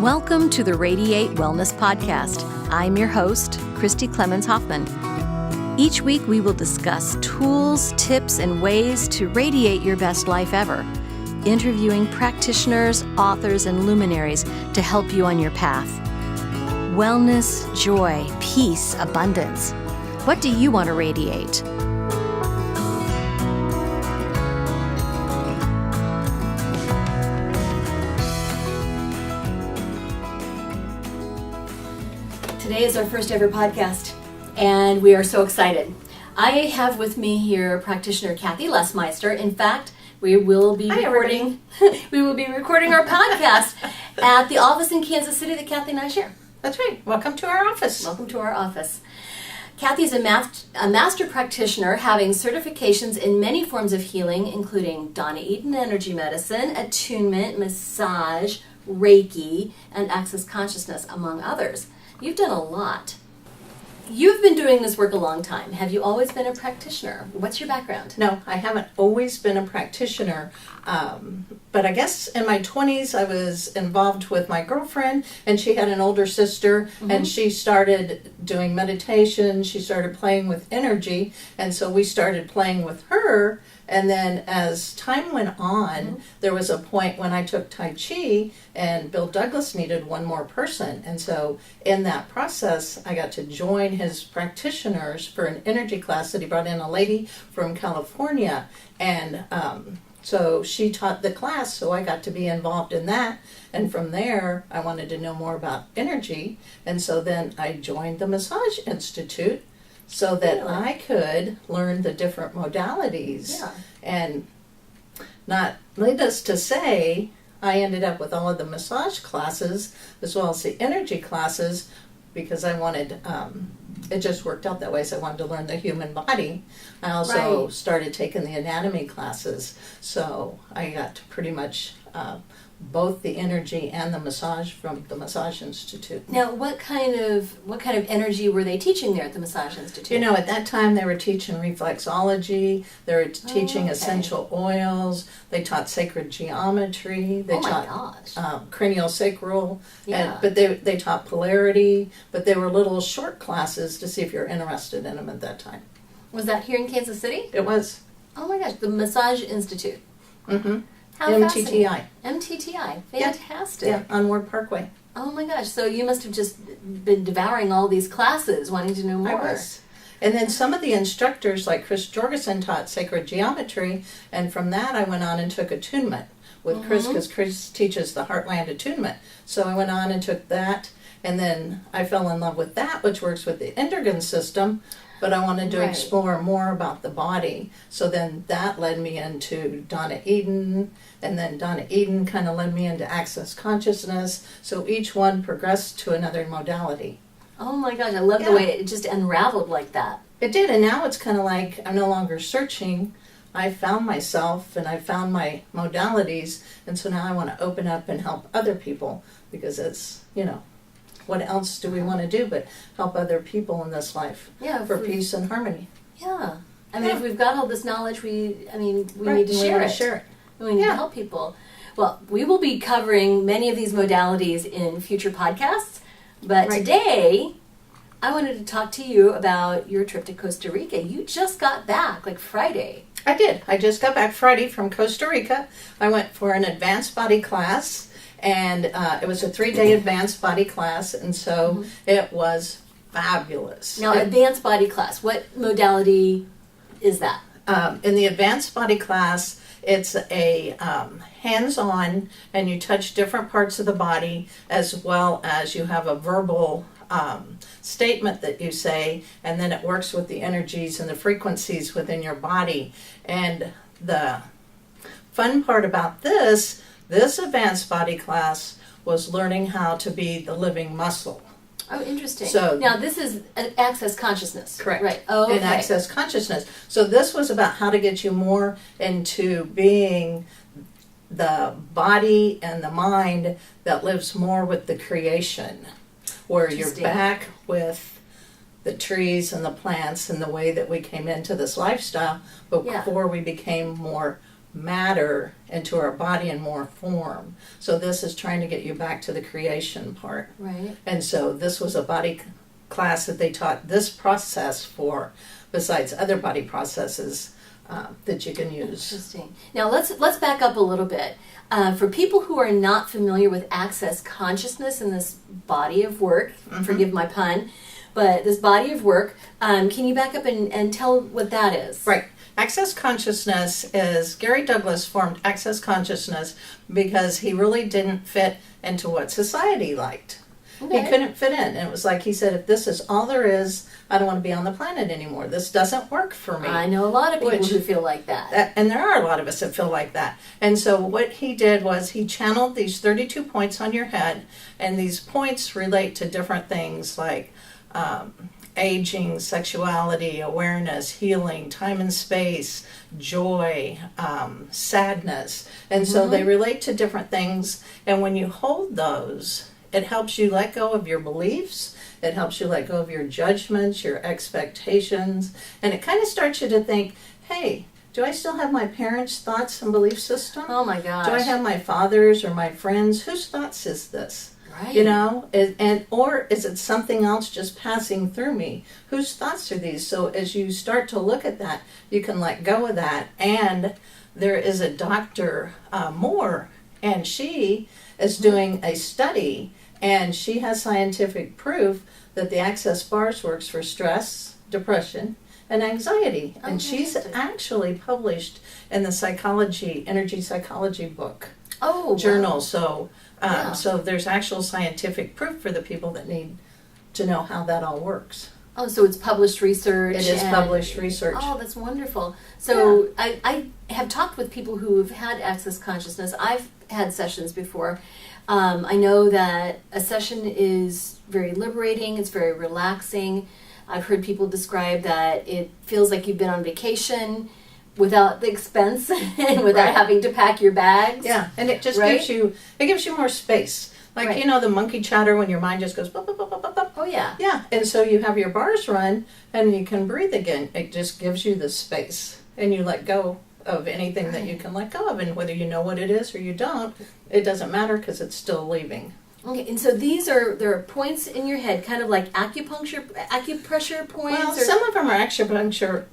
Welcome to the Radiate Wellness Podcast. I'm your host, Christy Clemens Hoffman. Each week we will discuss tools, tips, and ways to radiate your best life ever, interviewing practitioners, authors, and luminaries to help you on your path. Wellness, joy, peace, abundance. What do you want to radiate? Today is our first ever podcast, and we are so excited. I have with me here practitioner Kathy Lesmeister. In fact, we will be recording our podcast at the office in Kansas City that Kathy and I share. That's right. Welcome to our office. Welcome to our office. Kathy's a master practitioner having certifications in many forms of healing, including Donna Eden Energy Medicine, Attunement, massage, Reiki, and Access Consciousness, among others. You've done a lot. You've been doing this work a long time. Have you always been a practitioner? What's your background? No, I haven't always been a practitioner, but I guess in my 20s I was involved with my girlfriend, and she had an older sister, and she started doing meditation. She started playing with energy, and so we started playing with her. And then as time went on, there was a point when I took Tai Chi, and Bill Douglas needed one more person. And so in that process, I got to join his practitioners for an energy class that he brought in, a lady from California. And so she taught the class, so I got to be involved in that. And from there, I wanted to know more about energy. And so then I joined the Massage Institute, so that I could learn the different modalities. Yeah. And not needless to say, I ended up with all of the massage classes as well as the energy classes because I wanted, it just worked out that way, so I wanted to learn the human body. I also started taking the anatomy classes, so I got to pretty much both the energy and the massage from the Massage Institute. Now, what kind of energy were they teaching there at the Massage Institute? You know, at that time they were teaching reflexology, they were teaching essential oils, they taught sacred geometry, they taught cranial sacral, but they taught polarity, but they were little short classes to see if you're interested in them at that time. Was that here in Kansas City? It was. Oh my gosh, the Massage Institute. Mm-hmm. How MTTI. MTTI. Fantastic. Yeah, on Ward Parkway. Oh my gosh. So you must have just been devouring all these classes, wanting to know more. I was. And then some of the instructors, like Chris Jorgensen, taught sacred geometry, and from that I went on and took Attunement with Chris, because Chris teaches the Heartland Attunement. So I went on and took that, and then I fell in love with that, which works with the endocrine system. But I wanted to explore more about the body. So then that led me into Donna Eden, and then Donna Eden kind of led me into Access Consciousness. So each one progressed to another modality. Oh my gosh, I love the way it just unraveled like that. It did, and now it's kind of like I'm no longer searching. I found myself, and I found my modalities, and so now I want to open up and help other people, because it's, what else do we want to do but help other people in this life for peace and harmony? Yeah. I mean, if we've got all this knowledge, we need to share it. We need to help people. Well, we will be covering many of these modalities in future podcasts, but today I wanted to talk to you about your trip to Costa Rica. You just got back, like Friday. I did. I just got back Friday from Costa Rica. I went for an advanced body class. And it was a 3-day advanced body class, and so it was fabulous. Now, advanced body class, what modality is that? In the advanced body class, it's a hands-on, and you touch different parts of the body, as well as you have a verbal statement that you say, and then it works with the energies and the frequencies within your body. And the fun part about this advanced body class was learning how to be the living muscle. Oh, interesting. So now this is Access Consciousness. Correct. Right. Oh, okay. In Access Consciousness. So this was about how to get you more into being the body and the mind that lives more with the creation, where you're back with the trees and the plants and the way that we came into this lifestyle before we became more matter into our body in more form. So this is trying to get you back to the creation part. Right. And so this was a body class that they taught this process for, besides other body processes that you can use. Interesting. Now let's back up a little bit. For people who are not familiar with access consciousness and this body of work, forgive my pun, but this body of work, can you back up and tell what that is? Right. Access consciousness is, Gary Douglas formed access consciousness because he really didn't fit into what society liked. Okay. He couldn't fit in. And it was like he said, if this is all there is, I don't want to be on the planet anymore. This doesn't work for me. I know a lot of people who feel like that. And there are a lot of us that feel like that. And so what he did was he channeled these 32 points on your head, and these points relate to different things like aging, sexuality, awareness, healing, time and space, joy, sadness. And so they relate to different things. And when you hold those, it helps you let go of your beliefs. It helps you let go of your judgments, your expectations. And it kind of starts you to think, hey, do I still have my parents' thoughts and belief system? Oh my gosh. Do I have my father's or my friends? Whose thoughts is this? Right. You know, or is it something else just passing through me? Whose thoughts are these? So as you start to look at that, you can let go of that. And there is a Dr. Moore, and she is doing a study, and she has scientific proof that the Access Bars works for stress, depression, and anxiety. And she's actually published in the energy psychology book journal. So so there's actual scientific proof for the people that need to know how that all works. Oh, so it's published research. It is published research. Oh, that's wonderful. So I have talked with people who have had access consciousness. I've had sessions before. I know that a session is very liberating. It's very relaxing. I've heard people describe that it feels like you've been on vacation without the expense and without having to pack your bags. Yeah, and it just gives you more space. Like, you know, the monkey chatter when your mind just goes, bop, bop, bop, bop, bop. Oh, yeah. Yeah, and so you have your bars run and you can breathe again. It just gives you the space, and you let go of anything that you can let go of. And whether you know what it is or you don't, it doesn't matter because it's still leaving. Okay, and so there are points in your head, kind of like acupressure points? Well, some of them are acupuncture.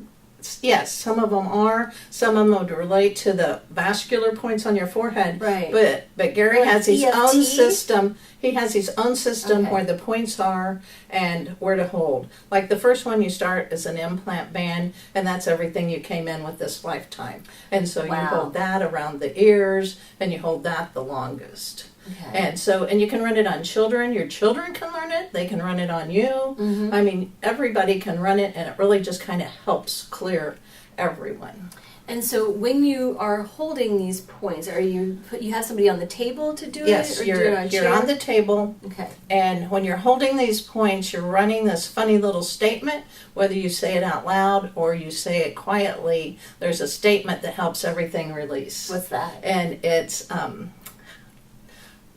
Yes, some of them are. Some of them would relate to the vascular points on your forehead. Right. But Gary has his EFT? own system. He has his own system where the points are and where to hold. Like the first one you start is an implant band, and that's everything you came in with this lifetime. And so you hold that around the ears, and you hold that the longest. Okay. And you can run it on children. Your children can learn it. They can run it on you. Mm-hmm. I mean, everybody can run it, and it really just kind of helps clear everyone. And so when you are holding these points, you have somebody on the table to do it? Yes, or you're on the table. Okay. And when you're holding these points, you're running this funny little statement, whether you say it out loud or you say it quietly. There's a statement that helps everything release. What's that? And it's...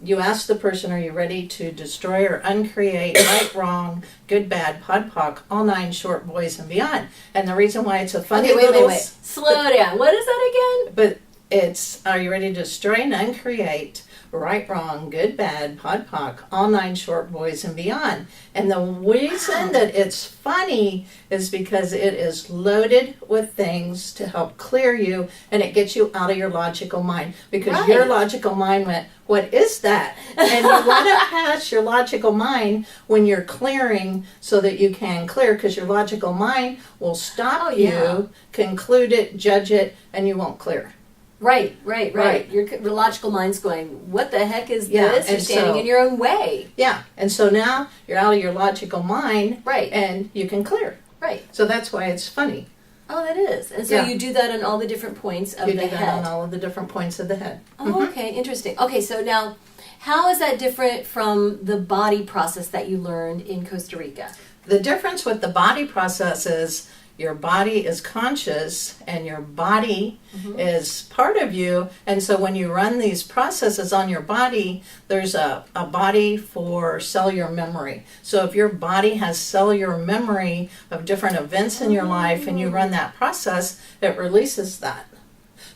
you ask the person, are you ready to destroy or uncreate, right, wrong, good, bad, pod, poc, all 9 short boys and beyond. And the reason why it's a funny wait. Slow down. What is that again? But it's, are you ready to destroy and uncreate, right, wrong, good, bad, pod, poc, all 9 short boys and beyond. And the reason that it's funny is because it is loaded with things to help clear you, and it gets you out of your logical mind. Because your logical mind went, what is that? And you want to pass your logical mind when you're clearing so that you can clear, because your logical mind will stop you, conclude it, judge it, and you won't clear. Right. Your logical mind's going, what the heck is this? You're standing in your own way. Yeah, and so now you're out of your logical mind, right, and you can clear. Right. So that's why it's funny. Oh, that is. And so you do that on all the different points of the head. You do that on all of the different points of the head. Oh, okay, interesting. Okay, so now, how is that different from the body process that you learned in Costa Rica? The difference with the body process is your body is conscious and your body is part of you. And so when you run these processes on your body, there's a body for cellular memory. So if your body has cellular memory of different events in your life and you run that process, it releases that.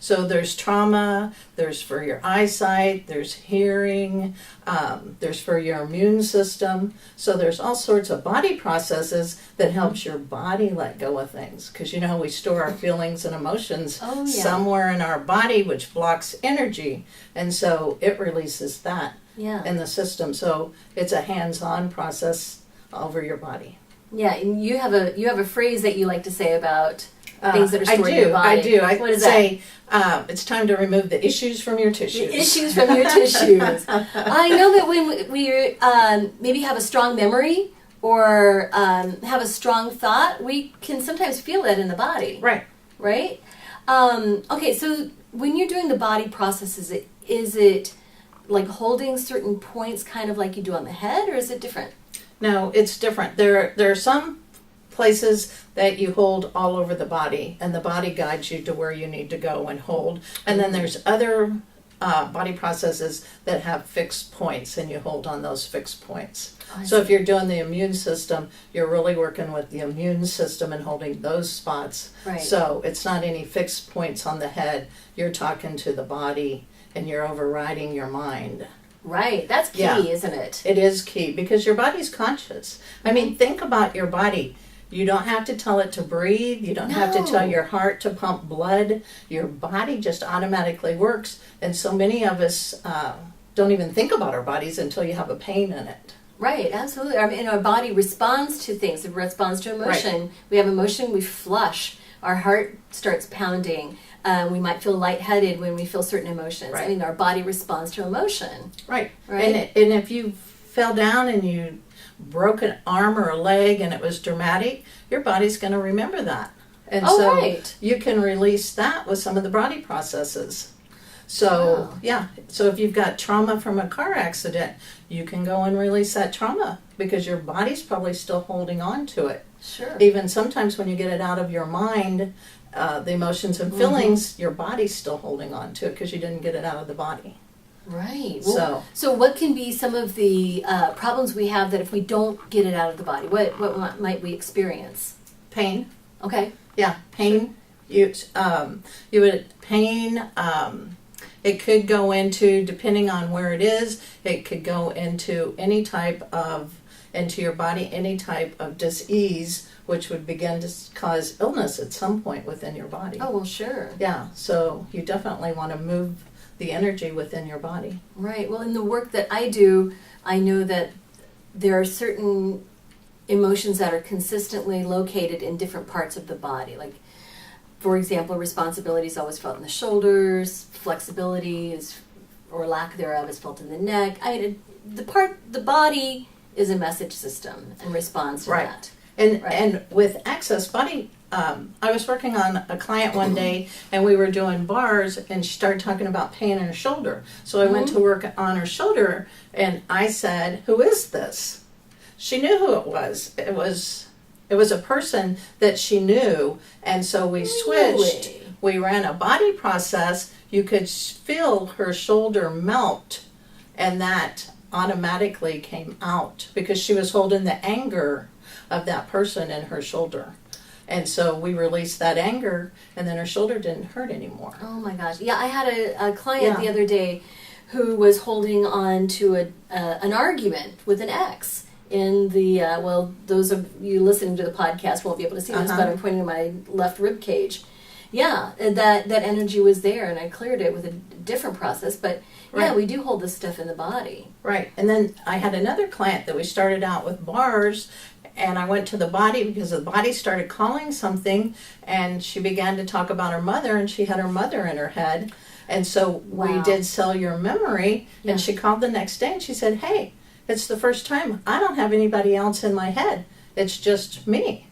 So there's trauma, there's for your eyesight, there's hearing, there's for your immune system. So there's all sorts of body processes that helps your body let go of things. Because you know we store our feelings and emotions somewhere in our body, which blocks energy. And so it releases that in the system. So it's a hands-on process over your body. Yeah, and you have a phrase that you like to say about things that are stored in your body. I do. What is say it's time to remove the issues from your tissues. The issues from your tissues. I know that when we maybe have a strong memory or have a strong thought, we can sometimes feel that in the body. Right. Right? Okay, so when you're doing the body processes, is it like holding certain points kind of like you do on the head, or is it different? No, it's different. There are some places that you hold all over the body, and the body guides you to where you need to go and hold. And then there's other body processes that have fixed points, and you hold on those fixed points. So if you're doing the immune system, you're really working with the immune system and holding those spots. Right. So it's not any fixed points on the head. You're talking to the body, and you're overriding your mind. Right. That's key, isn't it? It is key because your body's conscious. I mean, think about your body. You don't have to tell it to breathe. You don't have to tell your heart to pump blood. Your body just automatically works. And so many of us don't even think about our bodies until you have a pain in it. Right, absolutely. I mean, our body responds to things. It responds to emotion. Right. We have emotion, we flush. Our heart starts pounding. We might feel lightheaded when we feel certain emotions. Right. I mean, our body responds to emotion. Right. Right. And if you fell down and you broke an arm or a leg and it was dramatic, your body's going to remember that. And you can release that with some of the body processes. So, so if you've got trauma from a car accident, you can go and release that trauma because your body's probably still holding on to it. Sure. Even sometimes when you get it out of your mind, the emotions and feelings, your body's still holding on to it because you didn't get it out of the body. Right. Well, so what can be some of the problems we have that if we don't get it out of the body, what might we experience? Pain. Okay. Yeah, pain. Sure. You would pain. It could go into, depending on where it is, it could go into into your body, any type of disease, which would begin to cause illness at some point within your body. Oh, well, sure. Yeah, so you definitely want to move the energy within your body. Right. Well, in the work that I do, I know that there are certain emotions that are consistently located in different parts of the body. Like, for example, responsibility is always felt in the shoulders, flexibility is, or lack thereof, is felt in the neck. I mean, the body is a message system and responds to that. And with access body, I was working on a client one day, and we were doing bars, and she started talking about pain in her shoulder. So I went to work on her shoulder, and I said, "Who is this?" She knew who it was. It was a person that she knew, and so we switched. Really? We ran a body process. You could feel her shoulder melt, and that automatically came out because she was holding the anger of that person in her shoulder. And so we released that anger, and then her shoulder didn't hurt anymore. Oh my gosh. Yeah, I had a client the other day who was holding on to an argument with an ex. In the, those of you listening to the podcast won't be able to see this, but I'm pointing to my left rib cage. Yeah, that energy was there, and I cleared it with a different process. But yeah, we do hold this stuff in the body. Right. And then I had another client that we started out with bars, and I went to the body because the body started calling something, and she began to talk about her mother, and she had her mother in her head. And so we did cellular memory, and she called the next day, and she said, "Hey, it's the first time I don't have anybody else in my head. It's just me."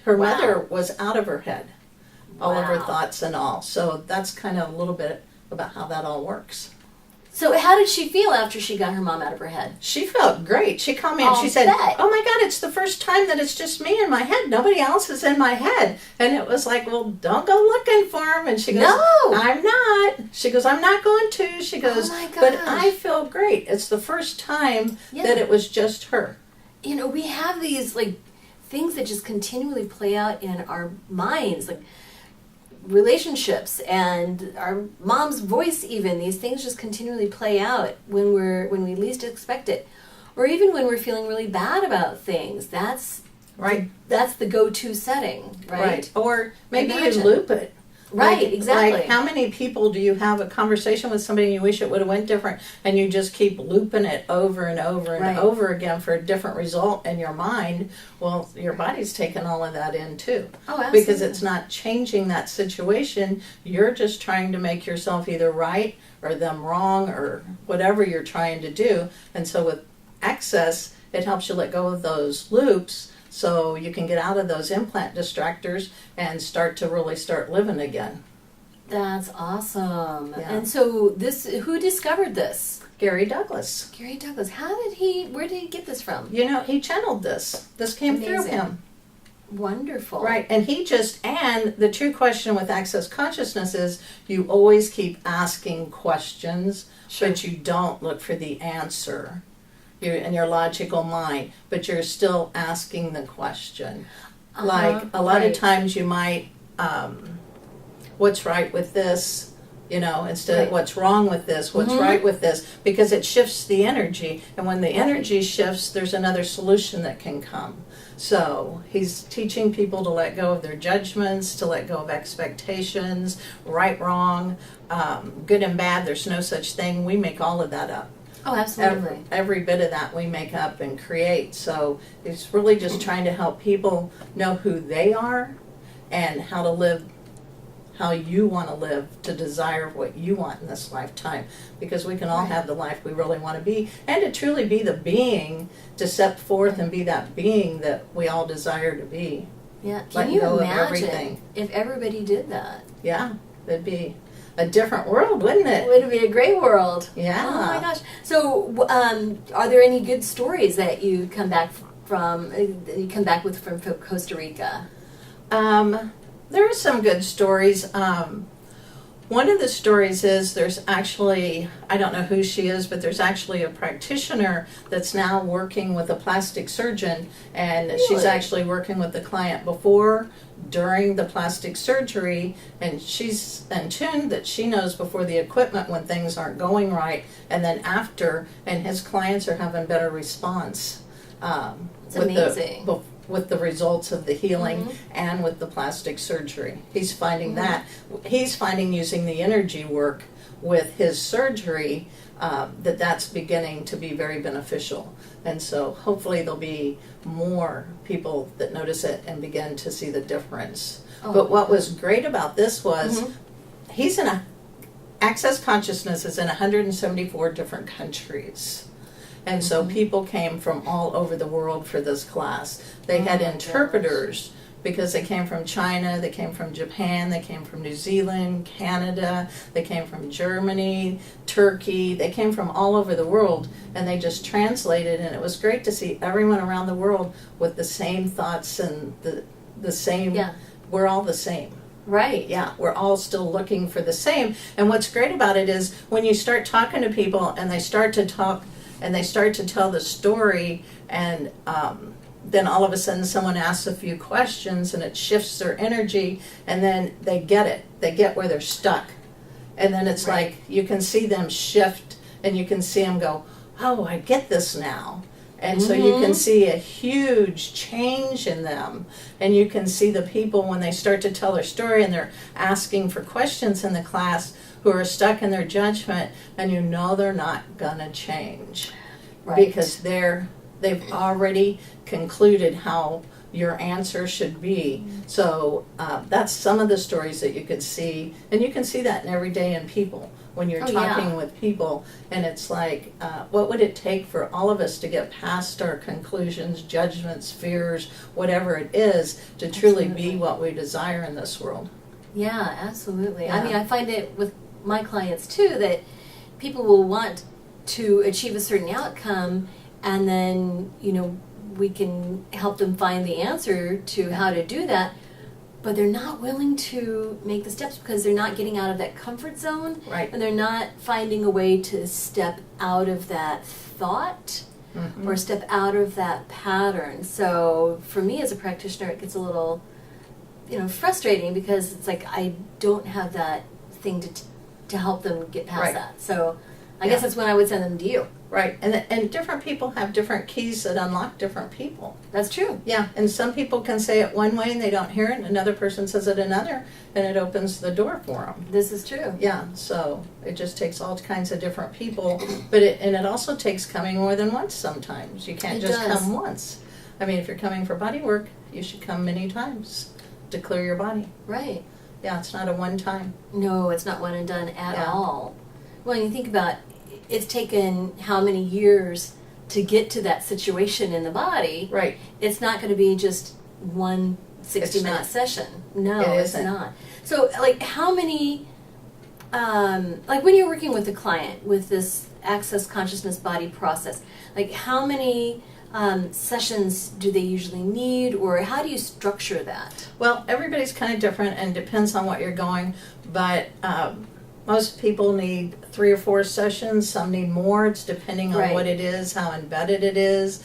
Her mother was out of her head, all of her thoughts and all. So that's kind of a little bit about how that all works. So how did she feel after she got her mom out of her head? She felt great. She called me and she said, "Oh my God, it's the first time that it's just me in my head. Nobody else is in my head." And it was like, "Well, don't go looking for him." And she goes, "No, I'm not." She goes, "I'm not going to." She goes, "But I feel great. It's the first time that it was just her." You know, we have these like things that just continually play out in our minds. Like relationships and our mom's voice, even these things just continually play out when we least expect it, or even when we're feeling really bad about things. That's the go-to setting, right? Or maybe you loop it. Right, exactly. Like, how many people do you have a conversation with somebody and you wish it would have went different, and you just keep looping it over and over and over again for a different result in your mind? Well, your body's taking all of that in too. Oh, absolutely. Because it's not changing that situation. You're just trying to make yourself either right or them wrong or whatever you're trying to do. And so with Access, it helps you let go of those loops, so you can get out of those implant distractors and start living again. That's awesome. Yeah. And so who discovered this? Gary Douglas. Gary Douglas. Where did he get this from? He channeled this. This came through him. Wonderful. Right. And and the true question with Access Consciousness is you always keep asking questions, but you don't look for the answer. You're in your logical mind, but you're still asking the question. Like a lot of times you might, what's right with this, instead of what's wrong with this, what's right with this, because it shifts the energy. And when the energy shifts, there's another solution that can come. So he's teaching people to let go of their judgments, to let go of expectations, right, wrong, good and bad. There's no such thing. We make all of that up. Oh, absolutely. Every bit of that we make up and create. So it's really just trying to help people know who they are and how to live how you want to live, to desire what you want in this lifetime. Because we can all have the life we really want to be, and to truly be the being, to step forth and be that being that we all desire to be. Yeah, can you imagine if everybody did that? Yeah, it'd be a different world, wouldn't it? It would be a great world. Yeah. Oh my gosh. So, are there any good stories that you come back from? From Costa Rica? There are some good stories. One of the stories is there's actually, I don't know who she is, but there's actually a practitioner that's now working with a plastic surgeon, and she's actually working with the client before, during the plastic surgery, and she's in tune that she knows before the equipment when things aren't going right, and then after, and his clients are having better response. It's amazing. With the results of the healing and with the plastic surgery. He's finding that. He's finding using the energy work with his surgery that's beginning to be very beneficial. And so hopefully there'll be more people that notice it and begin to see the difference. But what was great about this was he's in Access Consciousness is in 174 different countries. And so people came from all over the world for this class. They had interpreters because they came from China, they came from Japan, they came from New Zealand, Canada, they came from Germany, Turkey. They came from all over the world, and they just translated, and it was great to see everyone around the world with the same thoughts and the same, we're all the same. Right. Yeah, we're all still looking for the same. And what's great about it is when you start talking to people and they start to talk and they start to tell the story, and then all of a sudden someone asks a few questions and it shifts their energy, and then they get it. They get where they're stuck. And then it's like you can see them shift, and you can see them go, oh, I get this now. And so you can see a huge change in them. And you can see the people when they start to tell their story and they're asking for questions in the class who are stuck in their judgment, and you know they're not going to change. Because they've already concluded how your answer should be. So that's some of the stories that you could see. And you can see that in every day in people. When you're talking with people, and it's like, what would it take for all of us to get past our conclusions, judgments, fears, whatever it is, to truly be what we desire in this world? Yeah, absolutely. Yeah. I mean, I find it with my clients too, that people will want to achieve a certain outcome, and then, we can help them find the answer to how to do that. But they're not willing to make the steps because they're not getting out of that comfort zone. Right. And they're not finding a way to step out of that thought or step out of that pattern. So for me as a practitioner, it gets a little frustrating because it's like I don't have that thing to help them get past Right. that. So I guess that's when I would send them to you. Right, and different people have different keys that unlock different people. That's true. Yeah, and some people can say it one way and they don't hear it, and another person says it another, and it opens the door for them. This is true. Yeah, so it just takes all kinds of different people, but it also takes coming more than once sometimes. You can't just come once. I mean, if you're coming for body work, you should come many times to clear your body. Right. Yeah, it's not a one time. No, it's not one and done at all. Well, you think about it's taken how many years to get to that situation in the body. Right. It's not going to be just one 60-minute session. No, it's not. So, like, how many, like when you're working with a client with this Access Consciousness Body process, like how many sessions do they usually need, or how do you structure that? Well, everybody's kind of different and depends on what you're going, but most people need 3 or 4 sessions. Some need more. It's depending on what it is, how embedded it is,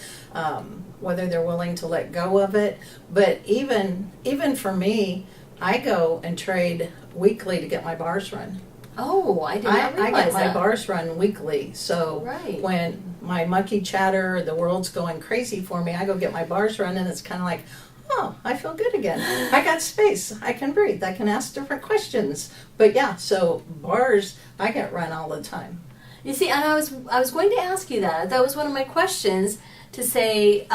whether they're willing to let go of it. But even for me, I go and trade weekly to get my bars run. Oh, I did not realize I get my that. bars run weekly. So when my monkey chatter, the world's going crazy for me, I go get my bars run, and it's kind of like, oh, I feel good again. I got space. I can breathe. I can ask different questions. But yeah, so bars, I get run all the time. You see, and I was going to ask you that. That was one of my questions, to say,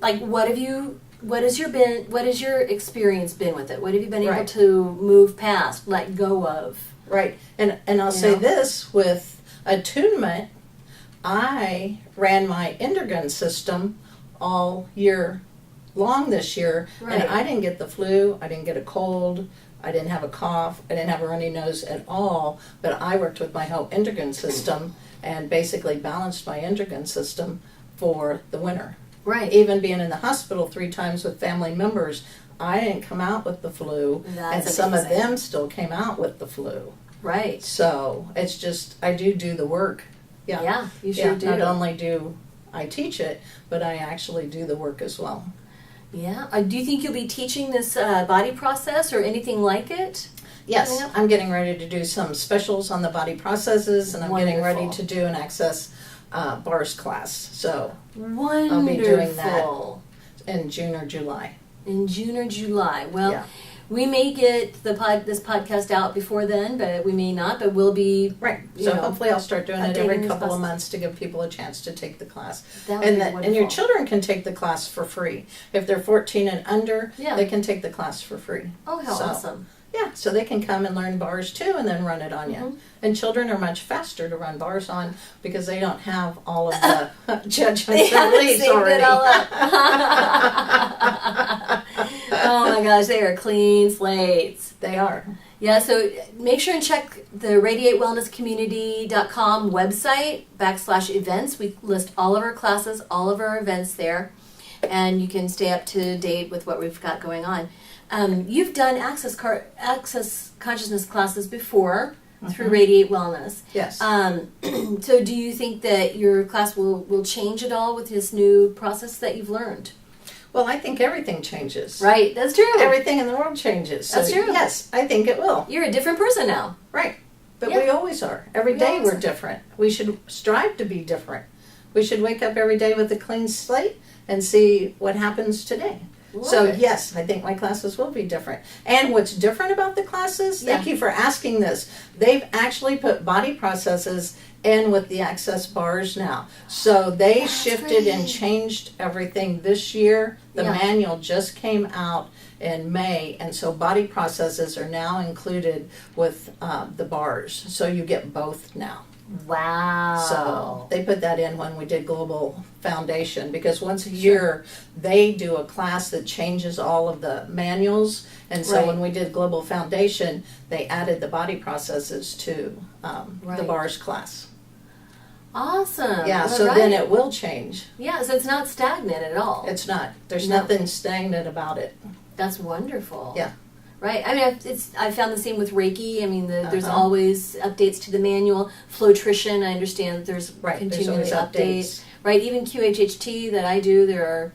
like, what has your experience been with it? What have you been able to move past, let go of? Right. And I'll say this, with Attunement, I ran my endocrine system all year long this year, and I didn't get the flu, I didn't get a cold, I didn't have a cough, I didn't have a runny nose at all, but I worked with my whole endocrine system and basically balanced my endocrine system for the winter. Right. Even being in the hospital 3 times with family members, I didn't come out with the flu, and some of them still came out with the flu. Right. So it's just, I do the work. Yeah. Yeah, you sure do. Not only do I teach it, but I actually do the work as well. Yeah. Do you think you'll be teaching this body process or anything like it? Yes, I'm getting ready to do some specials on the body processes, and I'm getting ready to do an Access bars class. So I'll be doing that in June or July. In June or July. Well, we may get this podcast out before then, but we may not, but we'll be... Right. So hopefully I'll start doing it every couple of months to give people a chance to take the class. And your children can take the class for free. If they're 14 and under, they can take the class for free. Oh, how awesome. Yeah, so they can come and learn bars too and then run it on you. And children are much faster to run bars on because they don't have all of the judgments and beliefs already. Oh my gosh, they are clean slates. They are. Yeah, so make sure and check the radiatewellnesscommunity.com website /events. We list all of our classes, all of our events there, and you can stay up to date with what we've got going on. You've done Access Consciousness classes before through Radiate Wellness. Yes. So do you think that your class will change at all with this new process that you've learned? Well, I think everything changes. Right, that's true. Everything in the world changes. That's true. Yes, I think it will. You're a different person now. Right. But we always are. Every day we're different. We should strive to be different. We should wake up every day with a clean slate and see what happens today. Yes, I think my classes will be different. And what's different about the classes, thank you for asking this, they've actually put body processes in with the Access bars now. So they shifted and changed everything this year. The manual just came out in May, and so body processes are now included with the bars. So you get both now. Wow. So they put that in when we did Global Foundation, because once a year they do a class that changes all of the manuals, and so when we did Global Foundation, they added the body processes to the bars class. Awesome. Yeah, so then it will change. Yeah, so it's not stagnant at all. It's not. There's nothing stagnant about it. That's wonderful. Yeah. Right. I mean, I found the same with Reiki. I mean, there's always updates to the manual. Flowtrition, I understand there's continually updates. Right. Even QHHT that I do, there are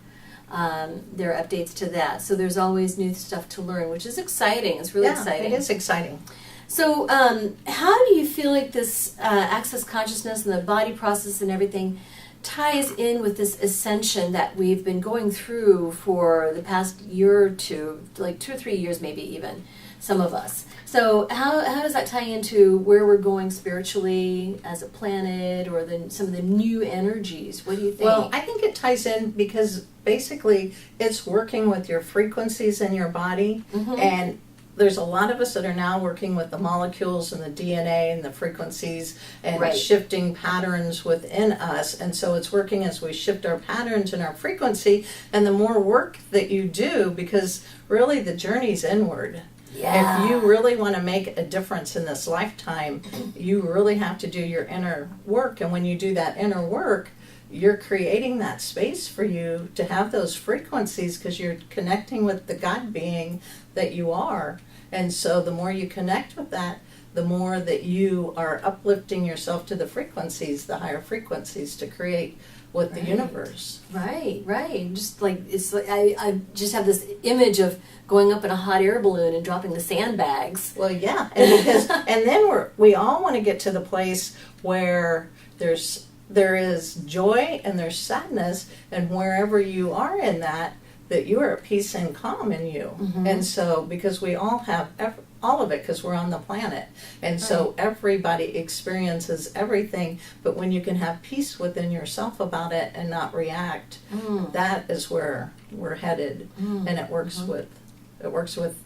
there are updates to that. So there's always new stuff to learn, which is exciting. It's really exciting. It is exciting. So how do you feel like this access consciousness and the body process and everything ties in with this ascension that we've been going through for the past year or two, like 2 or 3 years maybe even, some of us. So how does that tie into where we're going spiritually as a planet, or some of the new energies? What do you think? Well, I think it ties in because basically it's working with your frequencies in your body, and there's a lot of us that are now working with the molecules and the DNA and the frequencies and shifting patterns within us. And so it's working as we shift our patterns and our frequency. And the more work that you do, because really the journey's inward. Yeah. If you really want to make a difference in this lifetime, you really have to do your inner work. And when you do that inner work, you're creating that space for you to have those frequencies because you're connecting with the God being that you are. And so the more you connect with that, the more that you are uplifting yourself to the frequencies, the higher frequencies to create with the universe. Right. Just like, it's like I just have this image of going up in a hot air balloon and dropping the sandbags. Well, yeah, and then we all want to get to the place where there is joy and there's sadness, and wherever you are in that you are at peace and calm in you. And so because we all have all of it because we're on the planet, and so everybody experiences everything, but when you can have peace within yourself about it and not react, that is where we're headed. And it works with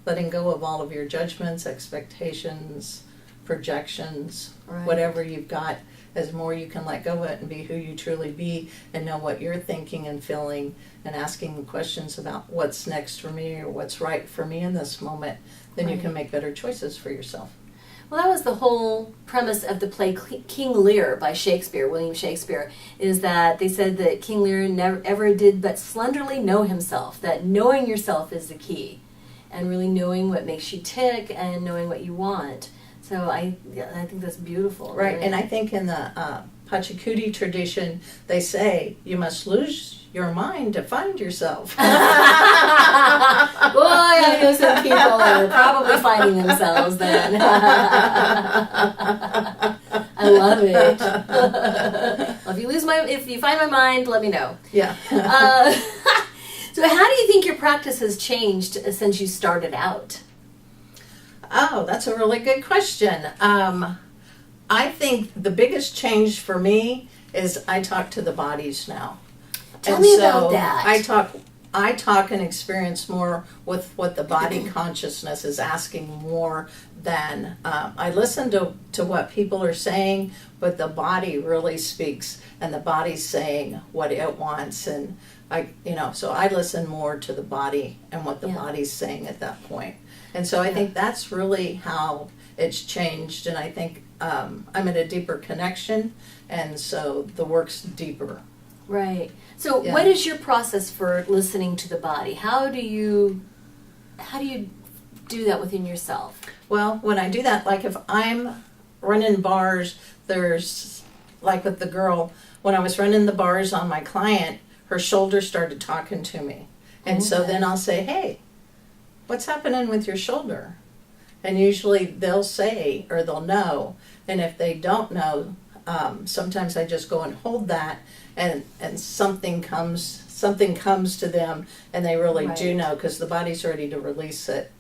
letting go of all of your judgments, expectations, projections, whatever you've got. As more you can let go of it and be who you truly be and know what you're thinking and feeling and asking questions about what's next for me or what's right for me in this moment, then you can make better choices for yourself. Well, that was the whole premise of the play King Lear by Shakespeare, William Shakespeare, is that they said that King Lear never ever did but slenderly know himself, that knowing yourself is the key, and really knowing what makes you tick and knowing what you want. So I think that's beautiful. Right, and I think in the Pachacuti tradition, they say you must lose your mind to find yourself. Boy, I know some people are probably finding themselves then. I love it. Well, if you find my mind, let me know. Yeah. So how do you think your practice has changed since you started out? Oh, that's a really good question. I think the biggest change for me is I talk to the bodies now. Tell me about that. I talk and experience more with what the body consciousness is asking more than I listen to what people are saying, but the body really speaks, and the body's saying what it wants, and so I listen more to the body and what the body's saying at that point. And so I think that's really how it's changed, and I think I'm in a deeper connection, and so the work's deeper. Right. So what is your process for listening to the body? How do you do that within yourself? Well, when I do that, like if I'm running bars, there's, like with the girl, when I was running the bars on my client, her shoulder started talking to me. And so then I'll say, hey, what's happening with your shoulder? And usually they'll say, or they'll know. And if they don't know, sometimes I just go and hold that, and something comes to them, and they really do know because the body's ready to release it.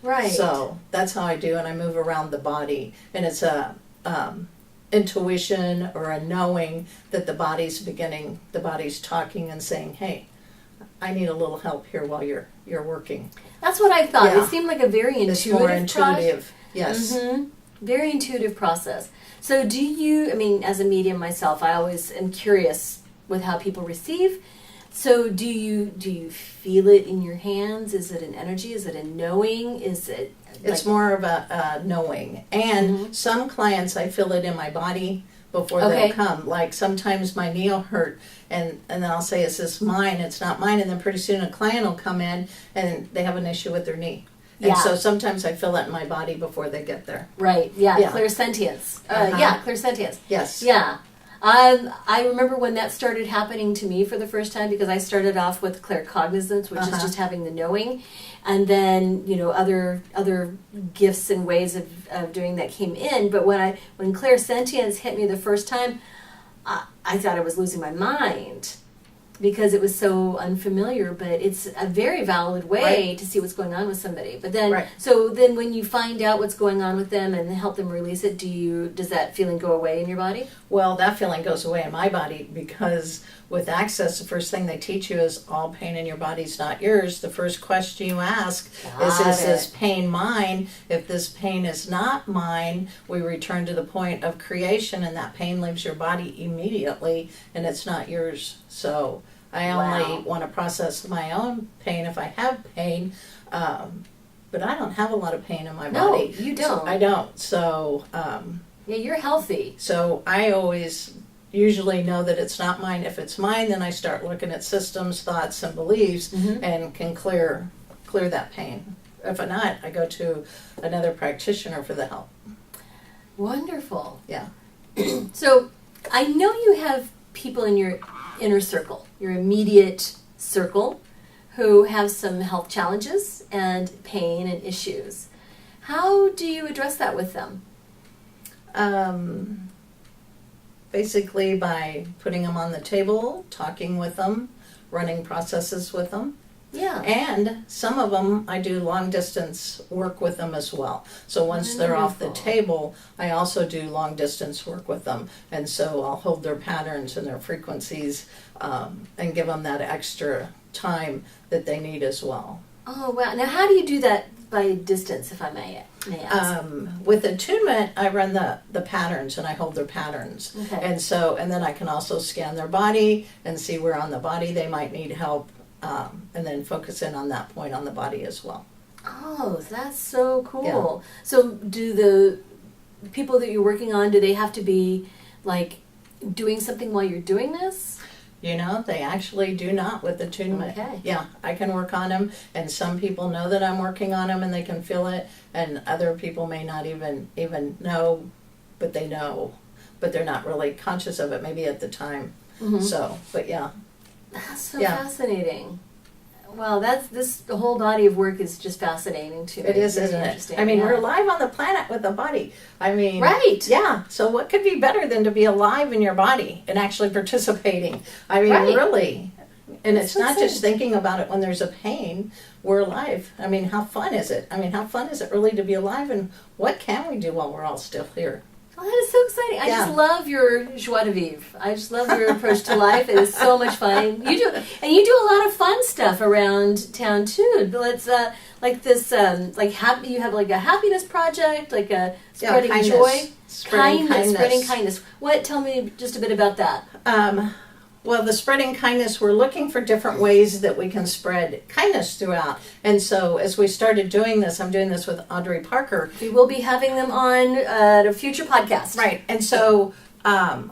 Right. So that's how I do, and I move around the body, and it's a intuition or a knowing that the body's talking and saying, hey, I need a little help here while you're working. That's what I thought. It seemed like a very intuitive. It's more intuitive. Yes. Very intuitive process. So do you, as a medium myself, I always am curious with how people receive. So do you feel it in your hands? Is it an energy? Is it a knowing? Is it It's more of a knowing. And some clients, I feel it in my body before they come. Like sometimes my knee will hurt, and then I'll say, is this mine? It's not mine. And then pretty soon a client will come in and they have an issue with their knee. And so sometimes I feel that in my body before they get there. Right, yeah. Clairsentience. Clairsentience. Yes. Yeah. I remember when that started happening to me for the first time, because I started off with claircognizance, which is just having the knowing, and then other gifts and ways of doing that came in. But when clairsentience hit me the first time, I thought I was losing my mind, because it was so unfamiliar, but it's a very valid way to see what's going on with somebody. But then, so then when you find out what's going on with them and help them release it, does that feeling go away in your body? Well, that feeling goes away in my body, because with Access, the first thing they teach you is all pain in your body is not yours. The first question you ask is this pain mine? If this pain is not mine, we return to the point of creation, and that pain leaves your body immediately, and it's not yours. So I only want to process my own pain if I have pain, but I don't have a lot of pain in my body. No, you don't. So I don't. So yeah, you're healthy. So I always usually know that it's not mine. If it's mine, then I start looking at systems, thoughts, and beliefs, and can clear that pain. If not, I go to another practitioner for the help. Wonderful. Yeah. So I know you have people in your inner circle, your immediate circle, who have some health challenges and pain and issues. How do you address that with them? Basically by putting them on the table, talking with them, running processes with them. Yeah. And some of them, I do long distance work with them as well. So once they're off the table, I also do long distance work with them. And so I'll hold their patterns and their frequencies and give them that extra time that they need as well. Oh, wow. Now, how do you do that by distance, if I may ask? With Attunement, I run the patterns and I hold their patterns. Okay. And then I can also scan their body and see where on the body they might need help. And then focus in on that point on the body as well. Oh, that's so cool. Yeah. So do the people that you're working on, do they have to be like doing something while you're doing this? You know, they actually do not with Attunement. Okay. Yeah, I can work on them, and some people know that I'm working on them and they can feel it, and other people may not even know, but they know, but they're not really conscious of it maybe at the time. So, but yeah. That's so fascinating. Well, the whole body of work is just fascinating to me. It is, isn't it? I mean, we're alive on the planet with a body. I mean, yeah. So what could be better than to be alive in your body and actually participating? I mean, really. And it's not just thinking about it when there's a pain. We're alive. I mean, how fun is it? I mean, how fun is it really to be alive? And what can we do while we're all still here? Well, that is so exciting. I just love your joie de vivre. I just love your approach to life. It is so much fun. You do a lot of fun stuff around town too. Let's like this happy. You have like a happiness project, like a spreading joy, kindness, spreading kindness. Tell me just a bit about that. Well, the spreading kindness, we're looking for different ways that we can spread kindness throughout. And so as we started doing this, I'm doing this with Audrey Parker. We will be having them on a future podcast. Right. And so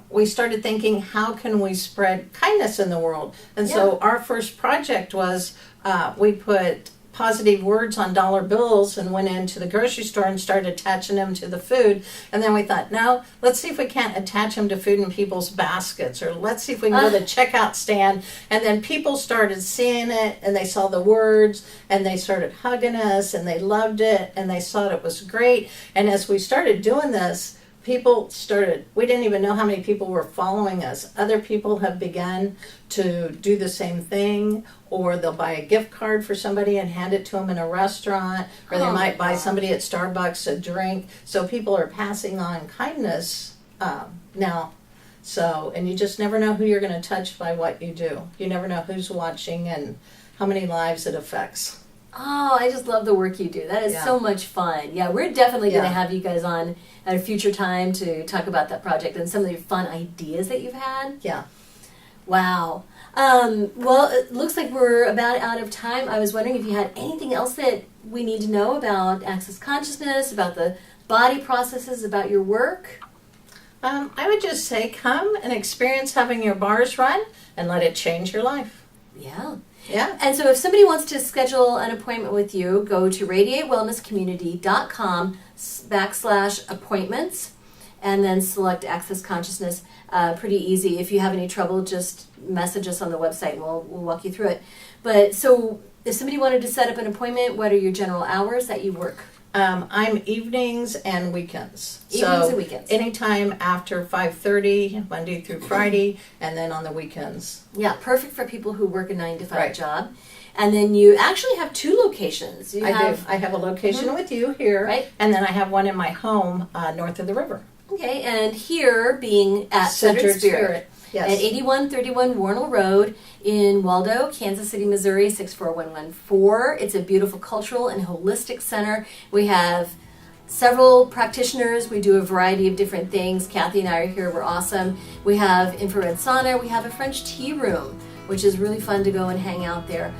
we started thinking, how can we spread kindness in the world? And so our first project was we put positive words on dollar bills and went into the grocery store and started attaching them to the food. And then we thought, no, let's see if we can't attach them to food in people's baskets, or let's see if we can go to the checkout stand. And then people started seeing it, and they saw the words, and they started hugging us, and they loved it, and they thought it was great. And as we started doing this, we didn't even know how many people were following us. Other people have begun to do the same thing, or they'll buy a gift card for somebody and hand it to them in a restaurant, or they might buy somebody at Starbucks a drink. So people are passing on kindness now. So, and you just never know who you're going to touch by what you do. You never know who's watching and how many lives it affects. Oh, I just love the work you do. That is so much fun. Yeah, we're definitely going to have you guys on at a future time to talk about that project and some of the fun ideas that you've had. Yeah. Wow. Well, it looks like we're about out of time. I was wondering if you had anything else that we need to know about Access Consciousness, about the body processes, about your work. I would just say come and experience having your bars run and let it change your life. Yeah. Yeah. And so if somebody wants to schedule an appointment with you, go to radiatewellnesscommunity.com/appointments. and then select Access Consciousness. Pretty easy. If you have any trouble, just message us on the website and we'll walk you through it. But so if somebody wanted to set up an appointment, what are your general hours that you work? I'm evenings and weekends. Evenings and weekends. Anytime after 5:30, Monday through Friday, and then on the weekends. Yeah, perfect for people who work a 9-to-5 Right. job. And then you actually have 2 locations. I do. I have a location with you here, Right. and then I have one in my home north of the river. Okay, and here being at Centered Spirit. Yes. At 8131 Warnell Road in Waldo, Kansas City, Missouri, 64114. It's a beautiful cultural and holistic center. We have several practitioners. We do a variety of different things. Kathy and I are here. We're awesome. We have infrared sauna. We have a French tea room, which is really fun to go and hang out there.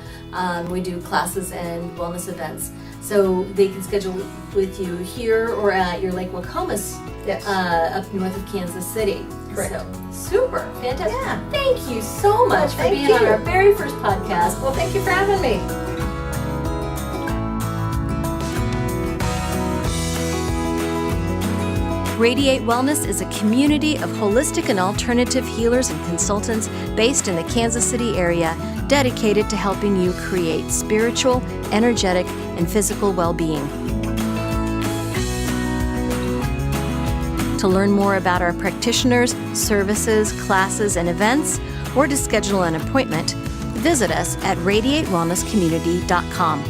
We do classes and wellness events. So they can schedule with you here or at your Lake Wacomas up north of Kansas City. Correct. So, super. Fantastic. Yeah. Thank you so much for thank being you. on our very first podcast. Well, thank you for having me. Radiate Wellness is a community of holistic and alternative healers and consultants based in the Kansas City area, dedicated to helping you create spiritual, energetic, and physical well-being. To learn more about our practitioners, services, classes, and events, or to schedule an appointment, visit us at radiatewellnesscommunity.com.